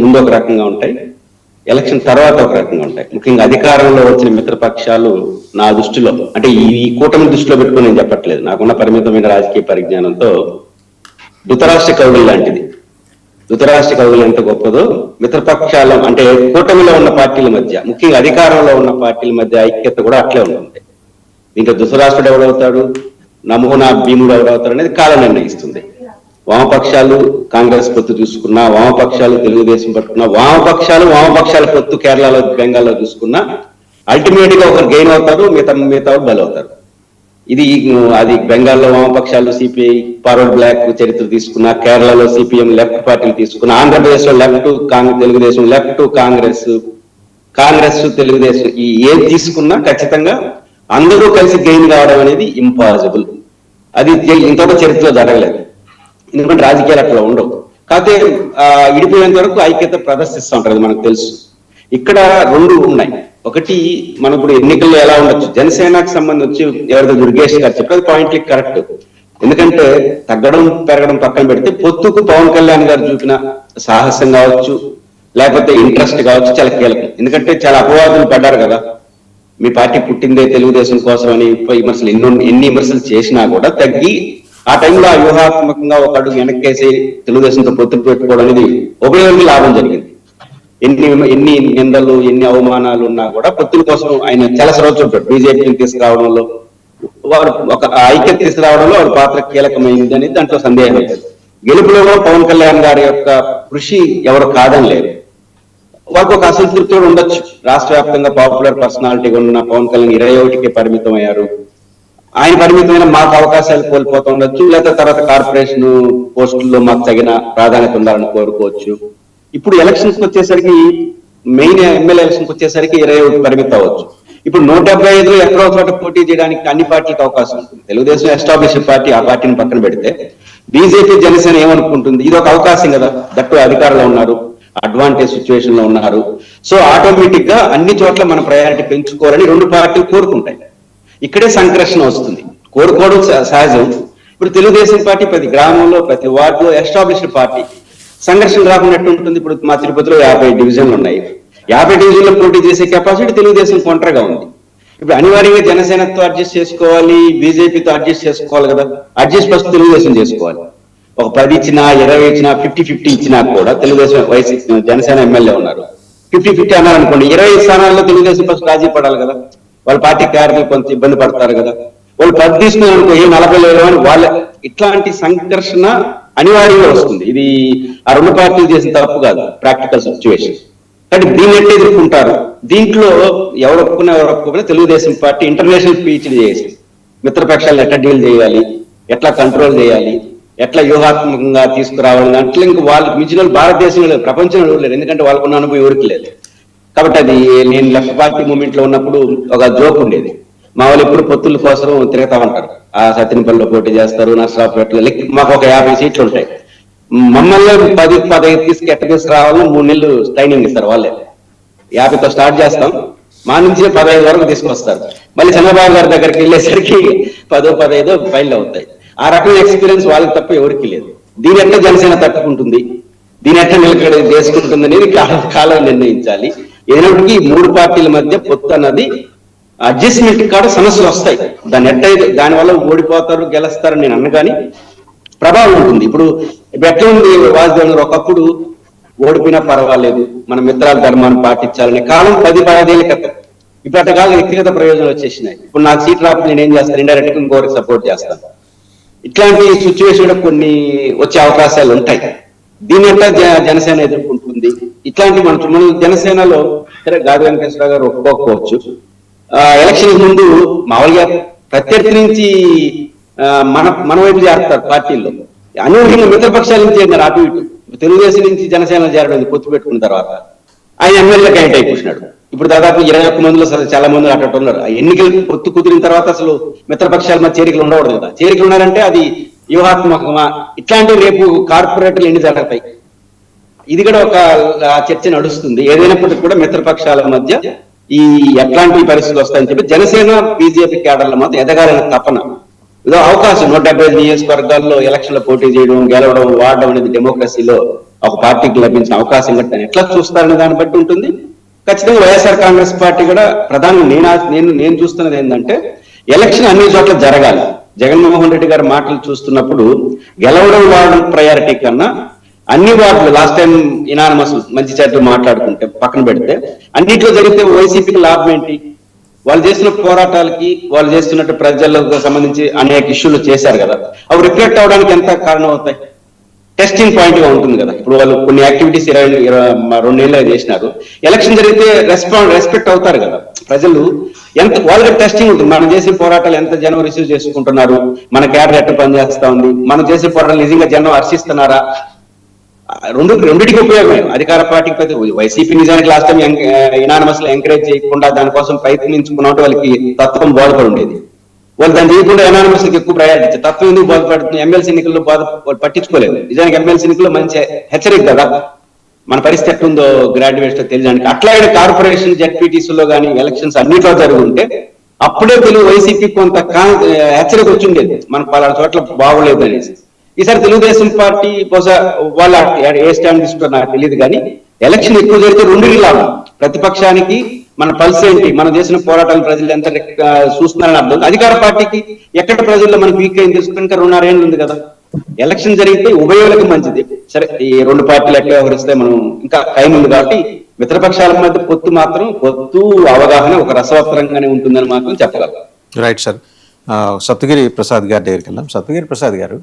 ముందు ఒక రకంగా ఉంటాయి, ఎలక్షన్ తర్వాత ఒక రకంగా ఉంటాయి. ముఖ్యంగా అధికారంలో వచ్చిన మిత్రపక్షాలు నా దృష్టిలో, అంటే ఈ కూటమి దృష్టిలో పెట్టుకుని నేను చెప్పట్లేదు, నాకున్న పరిమితమైన రాజకీయ పరిజ్ఞానంతో ధృతరాష్ట్ర కవులు లాంటిది. ధృతరాష్ట్ర కవులు ఎంత గొప్పదో మిత్రపక్షాల అంటే కూటమిలో ఉన్న పార్టీల మధ్య, ముఖ్యంగా అధికారంలో ఉన్న పార్టీల మధ్య ఐక్యత కూడా అట్లే ఉంటుంది. ఇంకా ధృతరాష్ట్రుడు ఎవడవుతాడు, నమూనా భీముడు ఎవడవుతాడు అనేది కాలం నిర్ణయిస్తుంది. వామపక్షాలు కాంగ్రెస్ పొత్తు చూసుకున్నా, వామపక్షాలు తెలుగుదేశం పట్టుకున్నా, వామపక్షాల పొత్తు కేరళలో బెంగాల్లో చూసుకున్నా అల్టిమేట్ గా ఒకరు గెయిన్ అవుతారు, మిగతా బలవుతారు. ఇది అది బెంగాల్లో వామపక్షాలు సిపిఐ ఫార్వర్డ్ బ్లాక్ చరిత్ర తీసుకున్నా, కేరళలో సిపిఎం లెఫ్ట్ పార్టీలు తీసుకున్నా, ఆంధ్రప్రదేశ్ లో లెఫ్ట్ తెలుగుదేశం, లెఫ్ట్ కాంగ్రెస్ తెలుగుదేశం, ఈ ఏది తీసుకున్నా ఖచ్చితంగా అందరూ కలిసి గెయిన్ కావడం అనేది ఇంపాసిబుల్. అది ఇంకొక చరిత్రలో జరగలేదు, ఎందుకంటే రాజకీయాలు అట్లా ఉండవు. కాకపోతే విడిపోయేంత వరకు ఐక్యత ప్రదర్శిస్తూ ఉంటారు, మనకు తెలుసు. ఇక్కడ రెండు ఉన్నాయి. ఒకటి, మనం ఇప్పుడు ఎన్నికల్లో ఎలా ఉండొచ్చు, జనసేనకు సంబంధించి ఎవరితో దుర్గేష్ గారు చెప్పేది పాయింట్లీ కరెక్ట్. ఎందుకంటే తగ్గడం పెరగడం పక్కన పెడితే పొత్తుకు పవన్ కళ్యాణ్ గారు చూపిన సాహసం కావచ్చు, లేకపోతే ఇంట్రెస్ట్ కావచ్చు, చాలా కీలకం. ఎందుకంటే చాలా అపవాదులు పడ్డారు కదా, మీ పార్టీ పుట్టిందే తెలుగుదేశం కోసం అని విమర్శలు ఎన్ని విమర్శలు చేసినా కూడా తగ్గి ఆ టైంలో వ్యూహాత్మకంగా ఒక అడుగు వెనక్కేసి తెలుగుదేశంతో పొత్తులు పెట్టుకోవడం అనేది ఒకరికి లాభం జరిగింది. ఎన్ని నిందలు ఎన్ని అవమానాలు ఉన్నా కూడా పొత్తుల కోసం ఆయన చాలా సర్వచూపాడు. బీజేపీని తీసుకురావడంలో వారు ఒక ఐక్యత తీసుకురావడంలో వారి పాత్ర కీలకమైంది అనేది దాంట్లో సందేహం లేదు. గెలుపులో పవన్ కళ్యాణ్ గారి యొక్క కృషి ఎవరు కాదని లేదు. వారికి ఒక అసంతృప్తి కూడా ఉండొచ్చు. రాష్ట్ర వ్యాప్తంగా పాపులర్ పర్సనాలిటీగా ఉన్న పవన్ కళ్యాణ్ 21కి పరిమితం అయ్యారు. ఆయన పరిమితమైన మాకు అవకాశాలు కోల్పోతూ ఉండొచ్చు, లేదా తర్వాత కార్పొరేషన్ పోస్టుల్లో మాకు తగిన ప్రాధాన్యత ఉండాలని కోరుకోవచ్చు. ఇప్పుడు ఎలక్షన్స్ వచ్చేసరికి, మెయిన్ ఎమ్మెల్యే ఎలక్షన్కి వచ్చేసరికి 21 పరిమితం అవ్వచ్చు. ఇప్పుడు 175 ఎక్కడో చోట పోటీ చేయడానికి అన్ని పార్టీలకు అవకాశం ఉంటుంది. తెలుగుదేశం ఎస్టాబ్లిష్ పార్టీ, ఆ పార్టీని పక్కన పెడితే బీజేపీ జనసేన ఏమనుకుంటుంది, ఇది ఒక అవకాశం కదా, దట్టు అధికారంలో ఉన్నారు, అడ్వాంటేజ్ సిచ్యువేషన్ లో ఉన్నారు. సో ఆటోమేటిక్ గా అన్ని చోట్ల మన ప్రయారిటీ పెంచుకోవాలని రెండు పార్టీలు కోరుకుంటాయి. ఇక్కడే సంఘర్షణ వస్తుంది, కోరుకోవడం సహజం. ఇప్పుడు తెలుగుదేశం పార్టీ ప్రతి గ్రామంలో ప్రతి వార్డులో ఎస్టాబ్లిష్డ్ పార్టీ, సంఘర్షణ రాకుండా ఉంటుంది. ఇప్పుడు మా తిరుపతిలో 50 డివిజన్లు ఉన్నాయి. 50 డివిజన్లో పోటీ చేసే కెపాసిటీ తెలుగుదేశం కొంటరగా ఉంది. ఇప్పుడు అనివార్యంగా జనసేనతో అడ్జస్ట్ చేసుకోవాలి, బీజేపీతో అడ్జస్ట్ చేసుకోవాలి కదా. అడ్జస్ట్ ఫస్ట్ తెలుగుదేశం చేసుకోవాలి. ఒక 10 ఇచ్చినా 20 ఇచ్చినా 50-50 ఇచ్చినా కూడా తెలుగుదేశం జనసేన ఎమ్మెల్యే ఉన్నారు. 50-50 అన్నారనుకోండి, 20 స్థానాల్లో తెలుగుదేశం ఫస్ట్ రాజీ పడాలి కదా. వాళ్ళ పార్టీ కార్యకర్తలు కొంత ఇబ్బంది పడతారు కదా. వాళ్ళు 10 తీసుకున్నారు అనుకో, 40 లేదు అని వాళ్ళ ఇట్లాంటి సంఘర్షణ అనివార్యంగా వస్తుంది. ఇది ఆ రెండు పార్టీలు చేసిన తప్పు కాదు, ప్రాక్టికల్ సిచ్యువేషన్. కానీ దీన్ని ఎట్లా ఎదుర్కొంటారు, దీంట్లో ఎవరు ఒప్పుకున్నా తెలుగుదేశం పార్టీ ఇంటర్నేషనల్ పీహెచ్డీ చేసి మిత్రపక్షాలను ఎట్లా డీల్ చేయాలి, ఎట్లా కంట్రోల్ చేయాలి, ఎట్లా వ్యూహాత్మకంగా తీసుకురావాలని అట్లా ఇంకా వాళ్ళకి మించిన భారతదేశంలో లేదు, ప్రపంచంలో లేదు. ఎందుకంటే వాళ్ళకున్న అనుభవం ఎవరికి లేదు. కాబట్టి అది నేను లెఫ్ట్ పార్టీ మూమెంట్ లో ఉన్నప్పుడు ఒక జోక్ ఉండేది. మా వాళ్ళు ఎప్పుడు పొత్తుల కోసం తిరుగుతా ఉంటారు. ఆ సత్యనపల్లిలో పోటీ చేస్తారు, నర్సరావుపేటలో మాకు ఒక 50 సీట్లు ఉంటాయి. మమ్మల్ని 10-15 తీసుకురావాలని 3 నెలలు ట్రైనింగ్ ఇస్తారు. వాళ్ళే 50తో స్టార్ట్ చేస్తాం, మా నుంచి 15 వరకు తీసుకొస్తారు. మళ్ళీ చంద్రబాబు గారి దగ్గరికి వెళ్ళేసరికి 10-15 ఫైల్ అవుతాయి. ఆ రకమైన ఎక్స్పీరియన్స్ వాళ్ళకి తప్ప ఎవరికి లేదు. దీని ఎట్లా జనసేన తట్టుకుంటుంది, దీని ఎట్లా నిలకడ చేసుకుంటుంది అనేది కాలం నిర్ణయించాలి. ఏదైనప్పటికీ 3 పార్టీల మధ్య పొత్తు అన్నది అడ్జస్ట్మెంట్ కాడ సమస్యలు వస్తాయి. దాన్ని ఎట్లయితే దానివల్ల ఓడిపోతారు గెలుస్తారు నేను అన్నగాని ప్రభావం ఉంటుంది. ఇప్పుడు ఎట్లా ఉంది వాసుదేవ్ గారు, ఒకప్పుడు ఓడిపోయినా పర్వాలేదు మన మిత్రాల ధర్మాన్ని పాటించాలనే కాలం 10-15 ఏళ్ళ క్రితం. ఇప్పుడు అట్టగా వ్యక్తిగత ప్రయోజనాలు వచ్చేసినాయి. ఇప్పుడు నాకు సీట్ రాకపోతే నేను ఏం చేస్తాను, ఇండైరెక్ట్ గా ఇంకోరికి సపోర్ట్ చేస్తాను. ఇట్లాంటి సిచ్యువేషన్ కొన్ని వచ్చే అవకాశాలు ఉంటాయి. దీని ఎట్లా జనసేన ఎదుర్కొంటుంది, ఇట్లాంటి మన జనసేనలో సరే గాది వెంకటేశ్వర గారు ఒప్పుకోకపోవచ్చు. ఎలక్షన్ ముందు మామూలుగా ప్రత్యర్థి నుంచి మన వైపు చేస్తారు పార్టీల్లో, అనూహ్యంగా మిత్రపక్షాల నుంచి చేరినారు అటు ఇటు. తెలుగుదేశం నుంచి జనసేన చేరడం పొత్తు పెట్టుకున్న తర్వాత ఆయన ఎమ్మెల్యే క్యాండిడేట్ అయిపోయినాడు. ఇప్పుడు దాదాపు 21 మందిలో చాలా మంది అటు ఉన్నారు. ఎన్నికలు పొత్తు కుదిరిన తర్వాత అసలు మిత్రపక్షాల మధ్య చేరికలు ఉండకూడదు కదా. చేరికలు ఉన్నారంటే అది వ్యూహాత్మకమా, ఇట్లాంటివి రేపు కార్పొరేటర్లు ఎన్ని జరుగుతాయి, ఇది కూడా ఒక చర్చ నడుస్తుంది. ఏదైనప్పటికీ కూడా మిత్రపక్షాల మధ్య ఈ ఎట్లాంటి పరిస్థితులు వస్తాయని చెప్పి జనసేన బీజేపీ క్యాడర్ల మధ్య ఎదగాలని తపన, ఇదో అవకాశం. 175 నియోజకవర్గాల్లో ఎలక్షన్లో పోటీ చేయడం, గెలవడం, వాడడం అనేది డెమోక్రసీలో ఒక పార్టీకి లభించిన అవకాశం కూడా దాన్ని ఎట్లా చూస్తారనే దాన్ని బట్టి ఉంటుంది. ఖచ్చితంగా వైఎస్ఆర్ కాంగ్రెస్ పార్టీ కూడా ప్రధానంగా నేను చూస్తున్నది ఏంటంటే ఎలక్షన్ అన్ని చోట్ల జరగాలి. జగన్మోహన్ రెడ్డి గారి మాటలు చూస్తున్నప్పుడు గెలవడం వాడడం ప్రయారిటీ కన్నా అన్ని వార్డులు లాస్ట్ టైం ఇనానమస్ మంచి చెడ్డలు మాట్లాడుకుంటే పక్కన పెడితే అన్నింటిలో జరిగితే వైసీపీకి లాభం ఏంటి? వాళ్ళు చేసిన పోరాటాలకి వాళ్ళు చేస్తున్నట్టు ప్రజలకు సంబంధించి అనేక ఇష్యూలు చేశారు కదా, అవి రిఫ్లెక్ట్ అవడానికి ఎంత కారణం అవుతాయి? టెస్టింగ్ పాయింట్ గా ఉంటుంది కదా. ఇప్పుడు వాళ్ళు కొన్ని యాక్టివిటీస్ 2 చేసినారు, ఎలక్షన్ జరిగితే రెస్పెక్ట్ అవుతారు కదా ప్రజలు. ఎంత వాళ్ళకి టెస్టింగ్ ఉంటుంది, మనం చేసే పోరాటాలు ఎంత జనం రిసీవ్ చేసుకుంటున్నారు, మన క్యాడర్ ఎట్లా పనిచేస్తా ఉంది, మనం చేసే పోరాటాలు నిజంగా జనం హర్షిస్తున్నారా, రెండింటికి ఉపయోగమే. అధికార పార్టీకి వైసీపీ నిజానికి లాస్ట్ టైం ఇనానమస్ లో ఎంకరేజ్ చేయకుండా దానికోసం ప్రయత్నించుకున్నట్టు వాళ్ళకి తత్వం బోధపడి ఉండేది. వాళ్ళు దాన్ని చేయకుండా ఎనానమస్ కి ఎక్కువ ప్రయారిటీ ఇచ్చారు. తత్వం ఎందుకు బాధపడుతుంది? ఎమ్మెల్సీ ఎన్నికల్లో వాళ్ళు పట్టించుకోలేదు. నిజానికి ఎమ్మెల్సీ ఎన్నికల్లో మంచి హెచ్చరిక కదా, మన పరిస్థితి ఎట్లుందో గ్రాడ్యుయేట్స్ తో తెలియడానికి. అట్లాగే కార్పొరేషన్ జెడ్పీటీసీ లో కానీ ఎలక్షన్స్ అన్నిట్లో జరుగుంటే అప్పుడే తెలుగు వైసీపీ కొంత హెచ్చరిక వచ్చి ఉండేది, మన పలానా చోట్ల బాగోలేదు అనేసి. ఈసారి తెలుగుదేశం పార్టీ బహుశా వాళ్ళ ఏ స్టాండ్ తీసుకుంటారో నాకు తెలియదు, కానీ ఎలక్షన్ ఎక్కువ జరిగితే రెండుకి లాభం. ప్రతిపక్షానికి మన పల్స్ ఏంటి, మనం చేసిన పోరాటాలు ప్రజలు ఎంత చూస్తున్నారని అర్థం. అధికార పార్టీకి ఎక్కడ ప్రజల్లో మనకు వీక్ అయింది తెలుసుకుని ఇంకా 2.5 ఏళ్ళు ఉంది కదా. ఎలక్షన్ జరిగితే ఉభయోలకు మంచిది. సరే, ఈ 2 పార్టీలు ఎట్లా వ్యవహరిస్తే మనం ఇంకా టైం ఉంది కాబట్టి మిత్రపక్షాల మధ్య పొత్తు అవగాహన ఒక రసవత్తరంగానే ఉంటుందని మాత్రం చెప్పగలం. Right sir. సప్తగిరి ప్రసాద్ గారి దగ్గరికి వెళ్దాం. సప్తగిరి ప్రసాద్ గారు,